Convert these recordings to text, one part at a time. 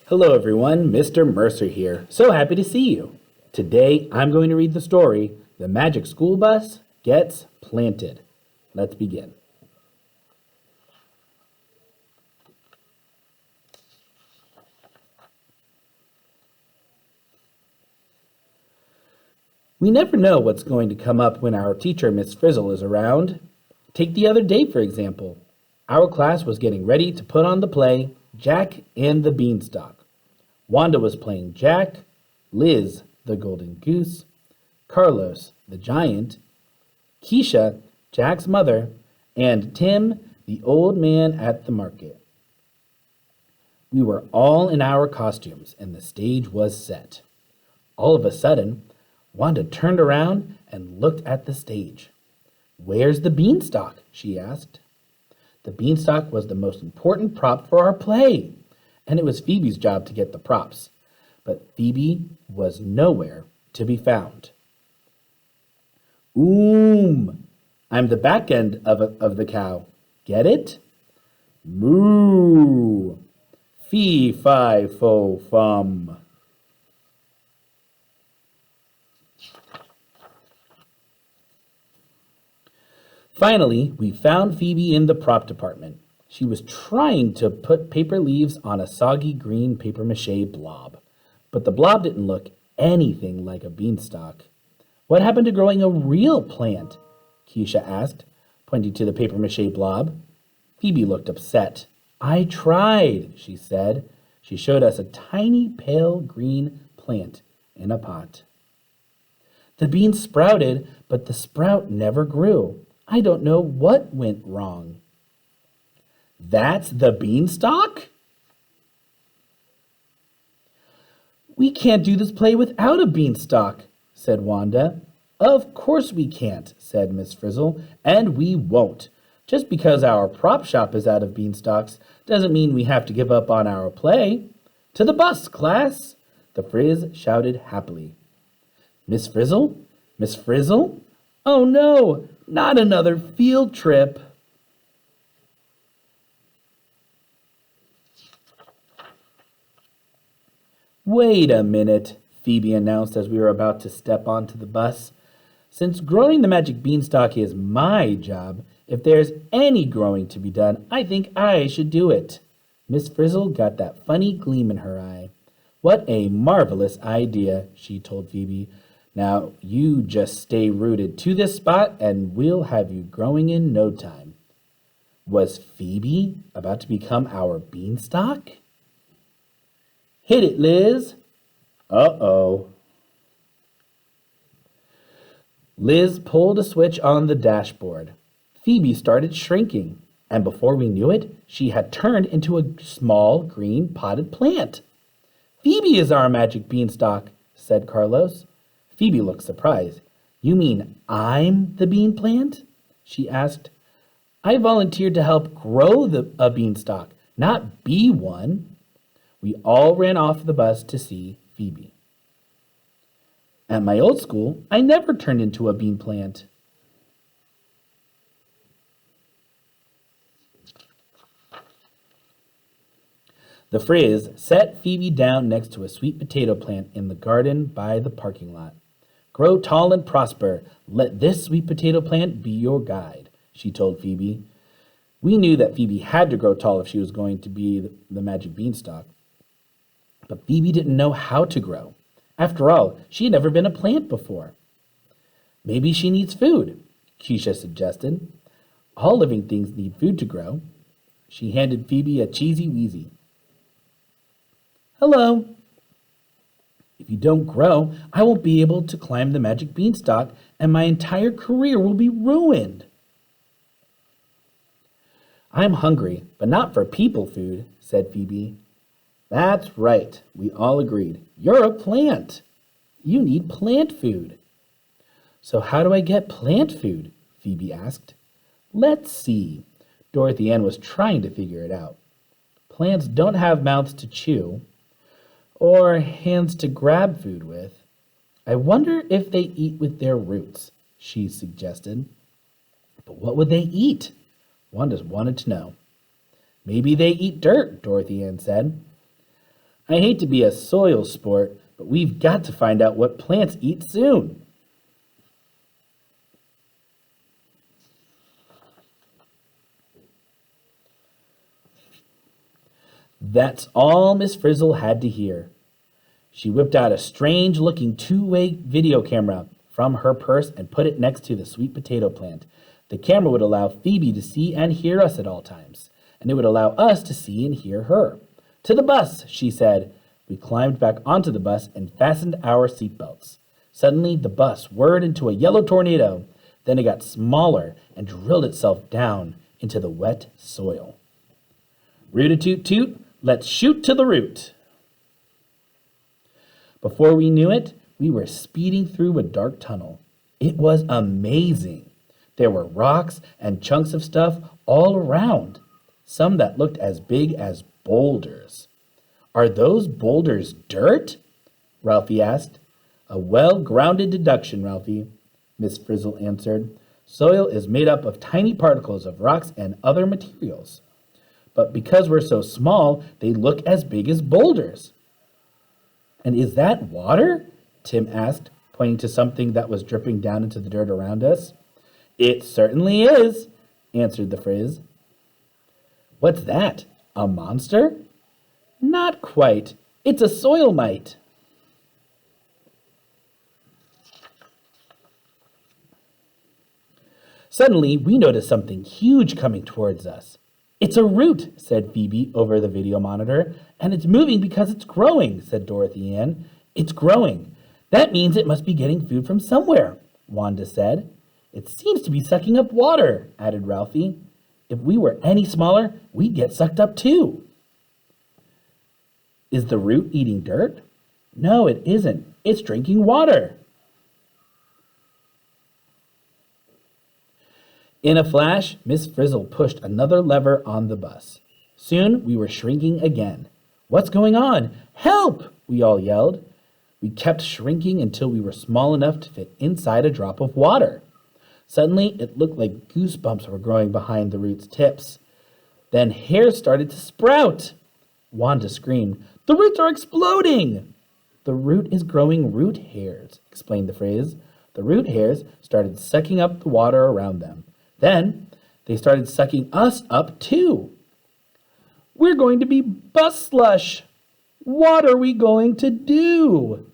Hello everyone, Mr. Mercer here. So happy to see you. Today I'm going to read the story, The Magic School Bus Gets Planted. Let's begin. We never know what's going to come up when our teacher, Miss Frizzle, is around. Take the other day, for example. Our class was getting ready to put on the play, Jack and the Beanstalk. Wanda was playing Jack, Liz, the golden goose, Carlos, the giant, Keisha, Jack's mother, and Tim, the old man at the market. We were all in our costumes, and the stage was set. All of a sudden, Wanda turned around and looked at the stage. "Where's the beanstalk?" she asked. The beanstalk was the most important prop for our play, and it was Phoebe's job to get the props. But Phoebe was nowhere to be found. I'm the back end of the cow. Get it? Moo! Fee, fi, fo, fum. Finally, we found Phoebe in the prop department. She was trying to put paper leaves on a soggy green papier-mâché blob, but the blob didn't look anything like a beanstalk. "What happened to growing a real plant?" Keisha asked, pointing to the papier-mâché blob. Phoebe looked upset. "I tried," she said. She showed us a tiny pale green plant in a pot. "The beans sprouted, but the sprout never grew. I don't know what went wrong." "That's the beanstalk?" "We can't do this play without a beanstalk," said Wanda. "Of course we can't," said Miss Frizzle, "and we won't. Just because our prop shop is out of beanstalks doesn't mean we have to give up on our play. To the bus, class!" the Frizz shouted happily. "Miss Frizzle? Miss Frizzle? Oh no, not another field trip!" "Wait a minute," Phoebe announced as we were about to step onto the bus. "Since growing the magic beanstalk is my job, if there's any growing to be done, I think I should do it." Miss Frizzle got that funny gleam in her eye. "What a marvelous idea," she told Phoebe. "Now you just stay rooted to this spot and we'll have you growing in no time." Was Phoebe about to become our beanstalk? "Hit it, Liz." Uh-oh. Liz pulled a switch on the dashboard. Phoebe started shrinking, and before we knew it, she had turned into a small green potted plant. "Phoebe is our magic beanstalk," said Carlos. Phoebe looked surprised. "You mean I'm the bean plant?" she asked. "I volunteered to help grow a beanstalk, not be one." We all ran off the bus to see Phoebe. "At my old school, I never turned into a bean plant." The Frizz set Phoebe down next to a sweet potato plant in the garden by the parking lot. "Grow tall and prosper. Let this sweet potato plant be your guide," she told Phoebe. We knew that Phoebe had to grow tall if she was going to be the magic beanstalk. But Phoebe didn't know how to grow. After all, she had never been a plant before. "Maybe she needs food," Keisha suggested. "All living things need food to grow." She handed Phoebe a cheesy wheezy. "Hello." "If you don't grow, I won't be able to climb the magic beanstalk, and my entire career will be ruined." "I'm hungry, but not for people food," said Phoebe. "That's right," we all agreed. "You're a plant. You need plant food." "So how do I get plant food?" Phoebe asked. "Let's see." Dorothy Ann was trying to figure it out. "Plants don't have mouths to chew, or hands to grab food with. I wonder if they eat with their roots," she suggested. "But what would they eat?" Wanda wanted to know. "Maybe they eat dirt," Dorothy Ann said. I hate to be a soil sport, but we've got to find out what plants eat soon. That's all Miss Frizzle had to hear. She whipped out a strange-looking two-way video camera from her purse and put it next to the sweet potato plant. The camera would allow Phoebe to see and hear us at all times, and it would allow us to see and hear her. To the bus, she said. We climbed back onto the bus and fastened our seatbelts. Suddenly, the bus whirred into a yellow tornado. Then it got smaller and drilled itself down into the wet soil. Root-a-toot-toot, let's shoot to the root. Before we knew it, we were speeding through a dark tunnel. It was amazing. There were rocks and chunks of stuff all around, some that looked as big as boulders. Are those boulders dirt? Ralphie asked. A well-grounded deduction, Ralphie, Miss Frizzle answered. Soil is made up of tiny particles of rocks and other materials. But because we're so small, they look as big as boulders. And is that water? Tim asked, pointing to something that was dripping down into the dirt around us. It certainly is, answered the Frizz. What's that? A monster? Not quite. It's a soil mite. Suddenly, we noticed something huge coming towards us. It's a root, said Phoebe over the video monitor. And it's moving because it's growing, said Dorothy Ann. It's growing. That means it must be getting food from somewhere, Wanda said. It seems to be sucking up water, added Ralphie. If we were any smaller, we'd get sucked up too. Is the root eating dirt? No, it isn't. It's drinking water. In a flash, Miss Frizzle pushed another lever on the bus. Soon we were shrinking again. What's going on? Help! We all yelled. We kept shrinking until we were small enough to fit inside a drop of water. Suddenly, it looked like goosebumps were growing behind the root's tips. Then hair started to sprout. Wanda screamed, "The roots are exploding!" The root is growing root hairs, explained the Frizz. The root hairs started sucking up the water around them. Then they started sucking us up too. We're going to be bus slush. What are we going to do?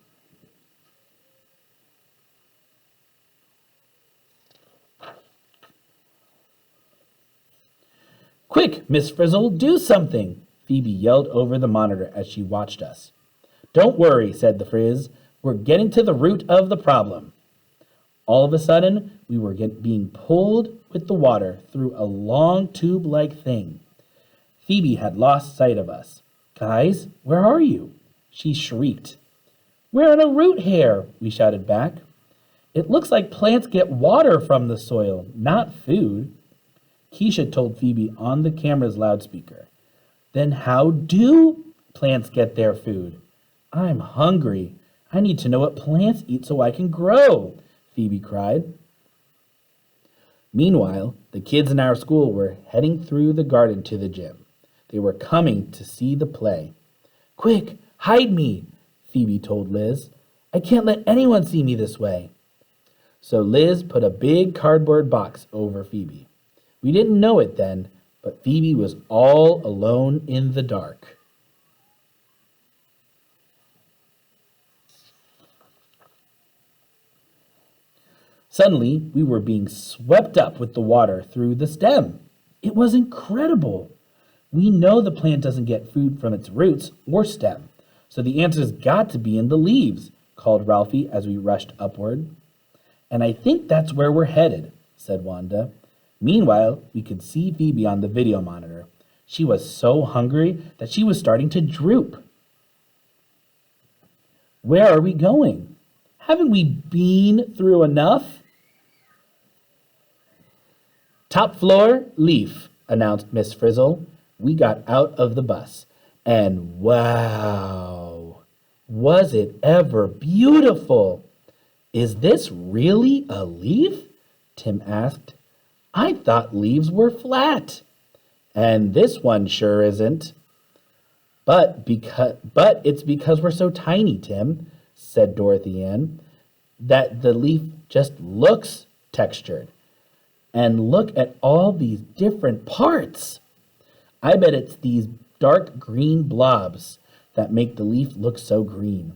Quick, Miss Frizzle, do something, Phoebe yelled over the monitor as she watched us. Don't worry, said the Frizz. We're getting to the root of the problem. All of a sudden, we were being pulled with the water through a long tube-like thing. Phoebe had lost sight of us. Guys, where are you? She shrieked. We're in a root hair, we shouted back. It looks like plants get water from the soil, not food. Keisha told Phoebe on the camera's loudspeaker. Then how do plants get their food? I'm hungry. I need to know what plants eat so I can grow, Phoebe cried. Meanwhile, the kids in our school were heading through the garden to the gym. They were coming to see the play. Quick, hide me, Phoebe told Liz. I can't let anyone see me this way. So Liz put a big cardboard box over Phoebe. We didn't know it then, but Phoebe was all alone in the dark. Suddenly, we were being swept up with the water through the stem. It was incredible. We know the plant doesn't get food from its roots or stem, so the answer's got to be in the leaves, called Ralphie as we rushed upward. And I think that's where we're headed, said Wanda. Meanwhile, we could see Phoebe on the video monitor. She was so hungry that she was starting to droop. Where are we going? Haven't we been through enough? Top floor, leaf, announced Miss Frizzle. We got out of the bus, and wow, was it ever beautiful? Is this really a leaf? Tim asked. I thought leaves were flat. And this one sure isn't. But it's because we're so tiny, Tim, said Dorothy Ann, that the leaf just looks textured. And look at all these different parts. I bet it's these dark green blobs that make the leaf look so green.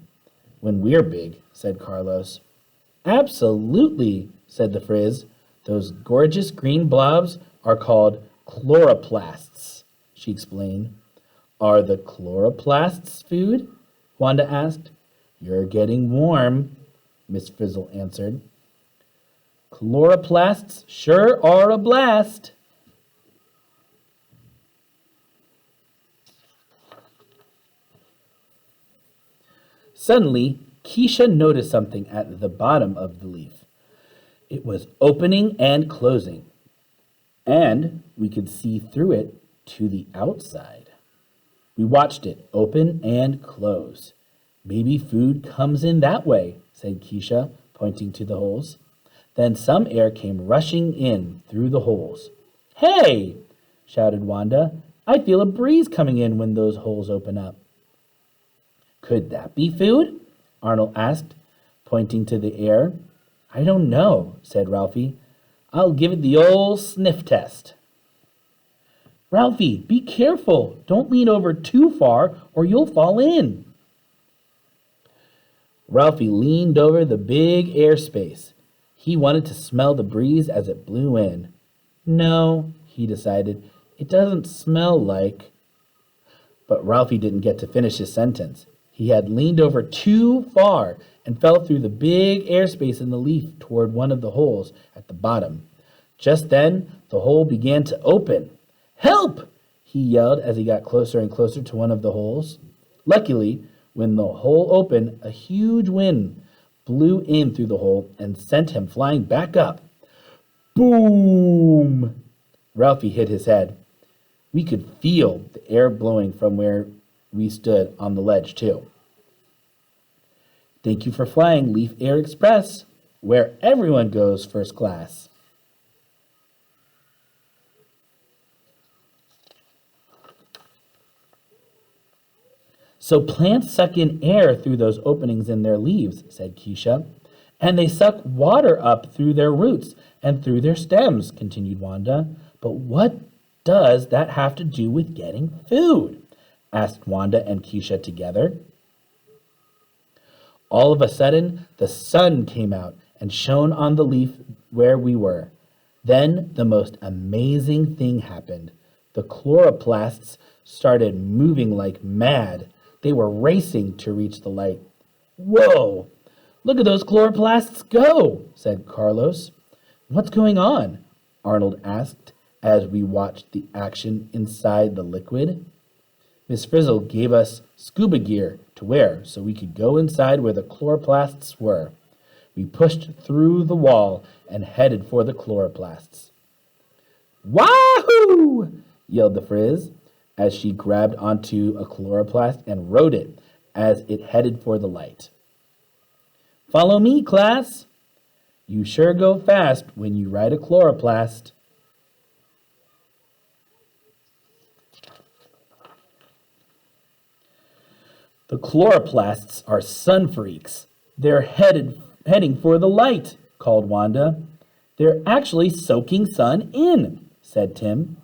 When we're big, said Carlos. Absolutely, said the Frizz. Those gorgeous green blobs are called chloroplasts, she explained. Are the chloroplasts food? Wanda asked. You're getting warm, Miss Frizzle answered. Chloroplasts sure are a blast. Suddenly, Keisha noticed something at the bottom of the leaf. It was opening and closing, and we could see through it to the outside. We watched it open and close. Maybe food comes in that way, said Keisha, pointing to the holes. Then some air came rushing in through the holes. Hey! Shouted Wanda. I feel a breeze coming in when those holes open up. Could that be food? Arnold asked, pointing to the air. I don't know, said Ralphie. I'll give it the old sniff test. Ralphie, be careful. Don't lean over too far or you'll fall in. Ralphie leaned over the big airspace. He wanted to smell the breeze as it blew in. No, he decided, it doesn't smell like... But Ralphie didn't get to finish his sentence. He had leaned over too far and fell through the big airspace in the leaf toward one of the holes at the bottom. Just then, the hole began to open. Help! He yelled as he got closer and closer to one of the holes. Luckily, when the hole opened, a huge wind blew in through the hole and sent him flying back up. Boom! Ralphie hit his head. We could feel the air blowing from where we stood on the ledge, too. Thank you for flying Leaf Air Express, where everyone goes first class. So plants suck in air through those openings in their leaves, said Keisha. And they suck water up through their roots and through their stems, continued Wanda. But what does that have to do with getting food? Asked Wanda and Keisha together. All of a sudden, the sun came out and shone on the leaf where we were. Then the most amazing thing happened. The chloroplasts started moving like mad. They were racing to reach the light. Whoa! Look at those chloroplasts go, said Carlos. What's going on? Arnold asked as we watched the action inside the liquid. Miss Frizzle gave us scuba gear to wear so we could go inside where the chloroplasts were. We pushed through the wall and headed for the chloroplasts. Wahoo! Yelled the Frizz as she grabbed onto a chloroplast and rode it as it headed for the light. Follow me, class. You sure go fast when you ride a chloroplast. The chloroplasts are sun freaks. They're heading for the light, called Wanda. They're actually soaking sun in, said Tim.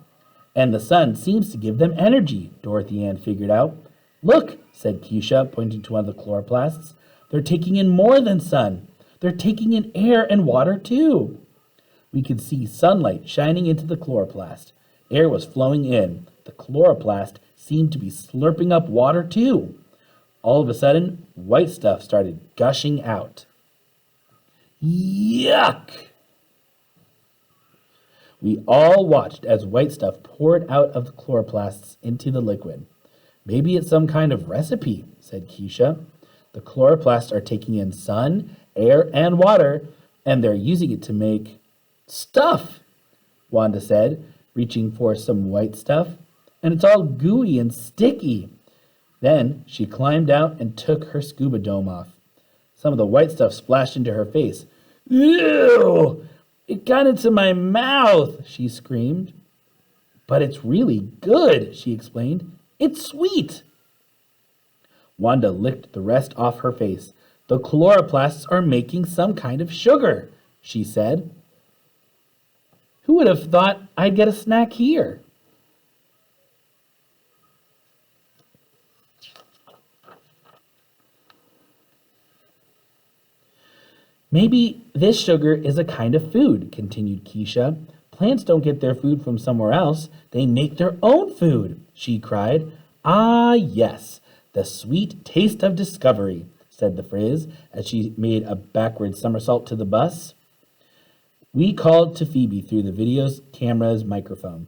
And the sun seems to give them energy, Dorothy Ann figured out. Look, said Keisha, pointing to one of the chloroplasts. They're taking in more than sun. They're taking in air and water, too. We could see sunlight shining into the chloroplast. Air was flowing in. The chloroplast seemed to be slurping up water, too. All of a sudden, white stuff started gushing out. Yuck! We all watched as white stuff poured out of the chloroplasts into the liquid. Maybe it's some kind of recipe, said Keisha. The chloroplasts are taking in sun, air, and water, and they're using it to make stuff, Wanda said, reaching for some white stuff. And it's all gooey and sticky. Then she climbed out and took her scuba dome off. Some of the white stuff splashed into her face. Ew! It got into my mouth, she screamed. But it's really good, she explained. It's sweet. Wanda licked the rest off her face. The chloroplasts are making some kind of sugar, she said. Who would have thought I'd get a snack here? Maybe this sugar is a kind of food, continued Keisha. Plants don't get their food from somewhere else. They make their own food, she cried. Ah, yes, the sweet taste of discovery, said the Frizz as she made a backward somersault to the bus. We called to Phoebe through the video's camera's microphone.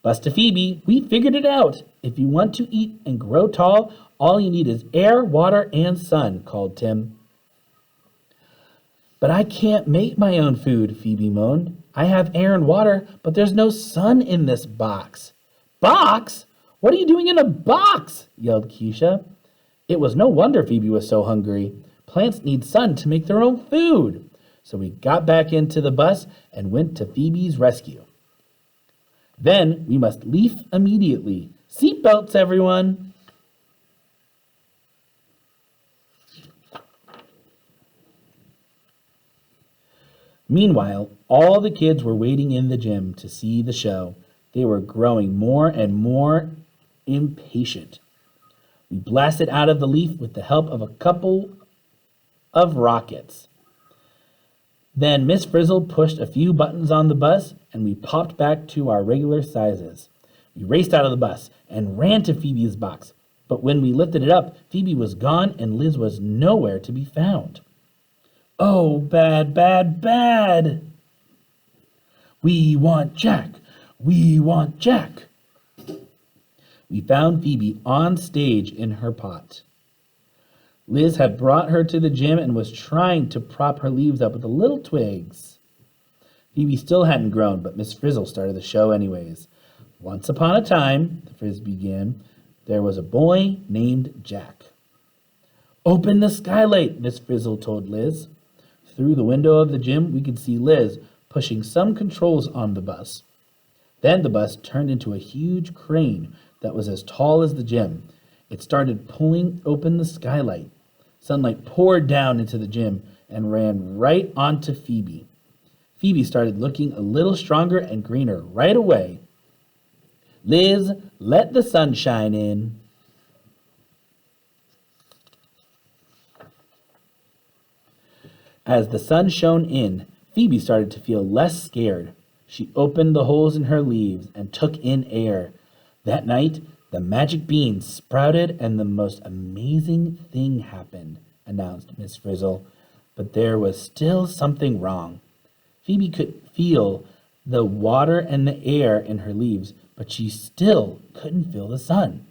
Bus to Phoebe, we figured it out. If you want to eat and grow tall, all you need is air, water, and sun, called Tim. But I can't make my own food, Phoebe moaned. I have air and water, but there's no sun in this box. Box? What are you doing in a box? Yelled Keisha. It was no wonder Phoebe was so hungry. Plants need sun to make their own food. So we got back into the bus and went to Phoebe's rescue. Then we must leave immediately. Seatbelts, everyone! Meanwhile, all the kids were waiting in the gym to see the show. They were growing more and more impatient. We blasted out of the leaf with the help of a couple of rockets. Then Miss Frizzle pushed a few buttons on the bus, and we popped back to our regular sizes. We raced out of the bus and ran to Phoebe's box. But when we lifted it up, Phoebe was gone and Liz was nowhere to be found. Oh, bad, bad, bad! We want Jack! We want Jack! We found Phoebe on stage in her pot. Liz had brought her to the gym and was trying to prop her leaves up with the little twigs. Phoebe still hadn't grown, but Miss Frizzle started the show anyways. Once upon a time, the Frizz began, there was a boy named Jack. Open the skylight, Miss Frizzle told Liz. Through the window of the gym, we could see Liz pushing some controls on the bus. Then the bus turned into a huge crane that was as tall as the gym. It started pulling open the skylight. Sunlight poured down into the gym and ran right onto Phoebe. Phoebe started looking a little stronger and greener right away. Liz, let the sunshine in. As the sun shone in, Phoebe started to feel less scared. She opened the holes in her leaves and took in air. That night, the magic beans sprouted and the most amazing thing happened, announced Miss Frizzle. But there was still something wrong. Phoebe could feel the water and the air in her leaves, but she still couldn't feel the sun.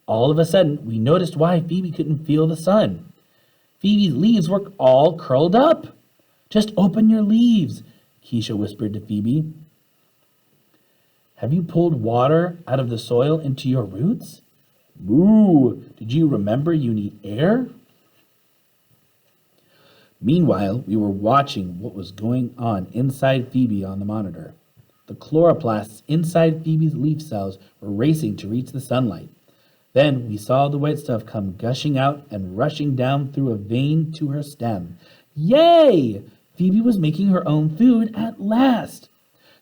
All of a sudden, we noticed why Phoebe couldn't feel the sun. Phoebe's leaves were all curled up. Just open your leaves, Keisha whispered to Phoebe. Have you pulled water out of the soil into your roots? Moo! Did you remember you need air? Meanwhile, we were watching what was going on inside Phoebe on the monitor. The chloroplasts inside Phoebe's leaf cells were racing to reach the sunlight. Then we saw the white stuff come gushing out and rushing down through a vein to her stem. Yay! Phoebe was making her own food at last.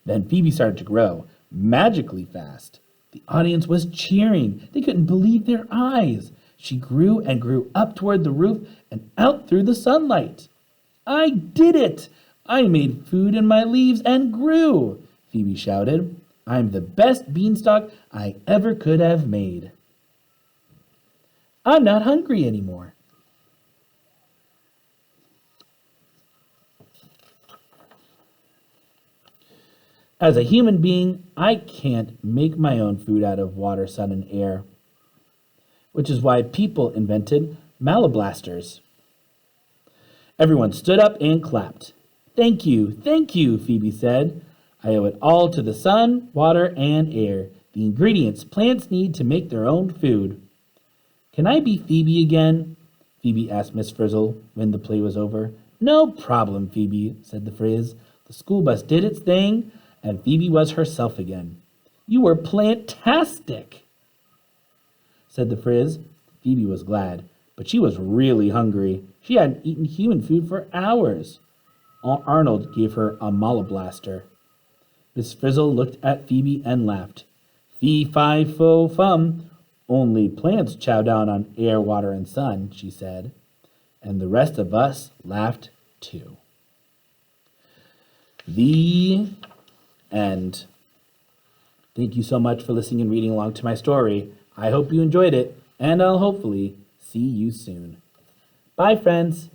Then Phoebe started to grow, magically fast. The audience was cheering. They couldn't believe their eyes. She grew and grew up toward the roof and out through the sunlight. I did it! I made food in my leaves and grew, Phoebe shouted. I'm the best beanstalk I ever could have made. I'm not hungry anymore. As a human being, I can't make my own food out of water, sun, and air, which is why people invented malablasters. Everyone stood up and clapped. Thank you, Phoebe said. I owe it all to the sun, water, and air, the ingredients plants need to make their own food. Can I be Phoebe again? Phoebe asked Miss Frizzle when the play was over. No problem, Phoebe, said the Frizz. The school bus did its thing, and Phoebe was herself again. You were plantastic, said the Frizz. Phoebe was glad, but she was really hungry. She hadn't eaten human food for hours. Arnold gave her a molyblaster. Miss Frizzle looked at Phoebe and laughed. Fee, fi, fo, fum. Only plants chow down on air, water, and sun, she said. And the rest of us laughed too. The end. Thank you so much for listening and reading along to my story. I hope you enjoyed it, and I'll hopefully see you soon. Bye, friends.